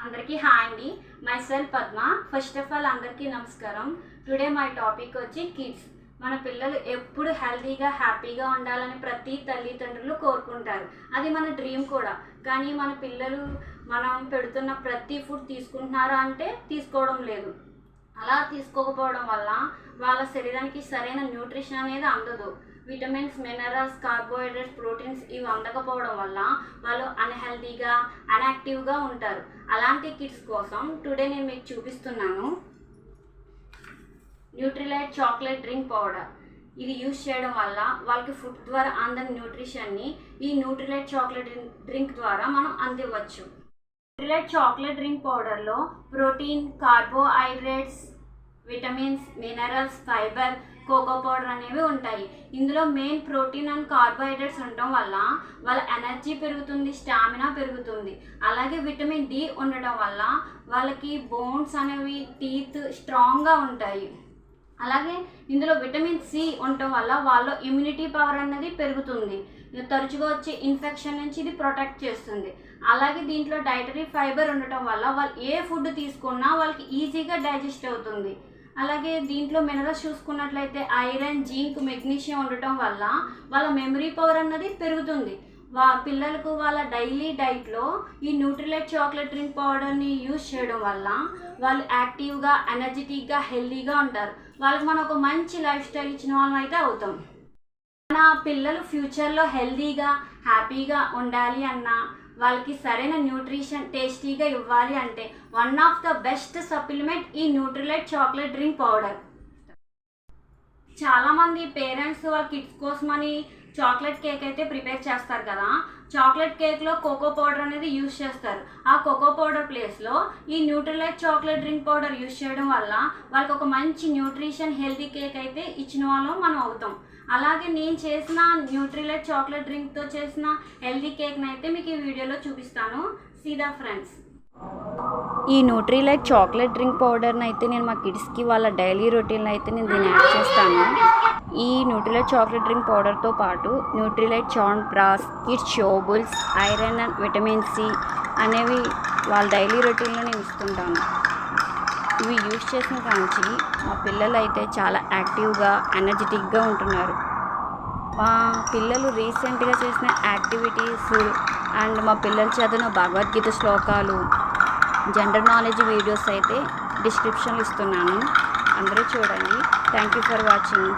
అందరికీ హాయ్ అండి. My self Padma. First of all అందరికీ నమస్కారం. టుడే మై టాపిక్ వచ్చి కిడ్స్. మన పిల్లలు ఎప్పుడు హెల్తీగా హ్యాపీగా ఉండాలని ప్రతి తల్లిదండ్రులు కోరుకుంటారు. అది మన డ్రీమ్ కూడా. కానీ మన పిల్లలు మనం పెడుతున్న ప్రతి ఫుడ్ తీసుకుంటున్నారా అంటే తీసుకోవడం లేదు. అలా తీసుకోకపోవడం వల్ల వాళ్ళ శరీరానికి సరైన న్యూట్రిషన్ అనేది అందదు. విటమిన్స్, మినరల్స్, కార్బోహైడ్రేట్స్, ప్రోటీన్స్ ఇవి అందకపోవడం వల్ల వాళ్ళు అన్హెల్తీగా అన్యాక్టివ్గా ఉంటారు. అలాంటి కిడ్స్ కోసం టుడే నేను మీకు చూపిస్తున్నాను న్యూట్రిలైట్ చాక్లెట్ డ్రింక్ పౌడర్. ఇది యూజ్ చేయడం వల్ల వాళ్ళకి ఫుడ్ ద్వారా అందని న్యూట్రిషన్ని ఈ న్యూట్రిలైట్ చాక్లెట్ డ్రింక్ ద్వారా మనం అందివ్వచ్చు. న్యూట్రిలైట్ చాక్లెట్ డ్రింక్ పౌడర్లో protein, carbohydrates, vitamins, minerals, fibre, cocoa powder అనేవి ఉంటాయి. ఇందులో మెయిన్ ప్రోటీన్ అండ్ కార్బోహైడ్రేట్స్ ఉండటం వల్ల వాళ్ళ ఎనర్జీ పెరుగుతుంది, స్టామినా పెరుగుతుంది. అలాగే విటమిన్ డి ఉండటం వల్ల వాళ్ళకి బోన్స్ అనేవి, టీత్ స్ట్రాంగ్గా ఉంటాయి. అలాగే ఇందులో విటమిన్ సి ఉండటం వల్ల వాళ్ళ ఇమ్యూనిటీ పవర్ అనేది పెరుగుతుంది. తరచుగా వచ్చే ఇన్ఫెక్షన్ నుంచి ఇది ప్రొటెక్ట్ చేస్తుంది. అలాగే దీంట్లో డైటరీ ఫైబర్ ఉండటం వల్ల వాళ్ళు ఏ ఫుడ్ తీసుకున్నా వాళ్ళకి ఈజీగా డైజెస్ట్ అవుతుంది. అలాగే దీంట్లో మినరల్స్ చూసుకున్నట్లయితే ఐరన్, జింక్, మెగ్నీషియం ఉండటం వల్ల వాళ్ళ మెమరీ పవర్ అన్నది పెరుగుతుంది. పిల్లలకు వాళ్ళ డైలీ డైట్లో ఈ న్యూట్రిలైట్ చాక్లెట్ డ్రింక్ పౌడర్ని యూజ్ చేయడం వల్ల వాళ్ళు యాక్టివ్గా, ఎనర్జెటిక్గా, హెల్తీగా ఉంటారు. వాళ్ళకి మనం ఒక మంచి లైఫ్ స్టైల్ ఇచ్చిన వాళ్ళం అయితే అవుతాం. మన పిల్లలు ఫ్యూచర్లో హెల్తీగా, హ్యాపీగా ఉండాలి అన్నా, వాళ్ళకి సరైన న్యూట్రిషన్ టేస్టీగా ఇవ్వాలి అంటే one of the best supplement ఈ న్యూట్రిలైట్ చాక్లెట్ డ్రింక్ పౌడర్. చాలామంది పేరెంట్స్ వాళ్ళ కిడ్స్ కోసమని చాక్లెట్ కేక్ అయితే ప్రిపేర్ చేస్తారు కదా. చాక్లెట్ కేక్లో కోకో పౌడర్ అనేది యూజ్ చేస్తారు. ఆ కోకో పౌడర్ ప్లేస్లో ఈ Nutrilite chocolate drink powder use చేయడం వల్ల వాళ్ళకి ఒక మంచి న్యూట్రిషన్ హెల్తీ కేక్ అయితే ఇచ్చిన వాళ్ళం మనం అవుతాం. అలాగే నేను చేసిన న్యూట్రిలైట్ చాక్లెట్ డ్రింక్తో చేసిన హెల్తీ కేక్ని అయితే మీకు ఈ వీడియోలో చూపిస్తాను. సీదా ఫ్రెండ్స్. ఈ న్యూట్రిలైట్ చాక్లెట్ డ్రింక్ పౌడర్ని అయితే నేను మా కిడ్స్కి వాళ్ళ డైలీ రొటీన్లో అయితే నేను దీన్ని యాడ్ చేస్తాను. ఈ న్యూట్రిలైట్ చాక్లెట్ డ్రింక్ పౌడర్తో పాటు న్యూట్రిలైట్ చాన్ బ్రాస్, kids chewables, iron and vitamin C అనేవి వాళ్ళ డైలీ రొటీన్లో నేను ఇస్తుంటాను. ఇవి యూజ్ చేసిన కాంచి మా పిల్లలు అయితే చాలా యాక్టివ్గా, ఎనర్జెటిక్గా ఉంటున్నారు. మా పిల్లలు రీసెంట్గా చేసిన యాక్టివిటీస్ అండ్ మా పిల్లలు చదివిన భగవద్గీత శ్లోకాలు, జనరల్ నాలెడ్జ్ వీడియోస్ అయితే డిస్క్రిప్షన్లో ఇస్తున్నాను. అందరూ చూడండి. Thank you for watching.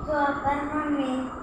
Super Mummy.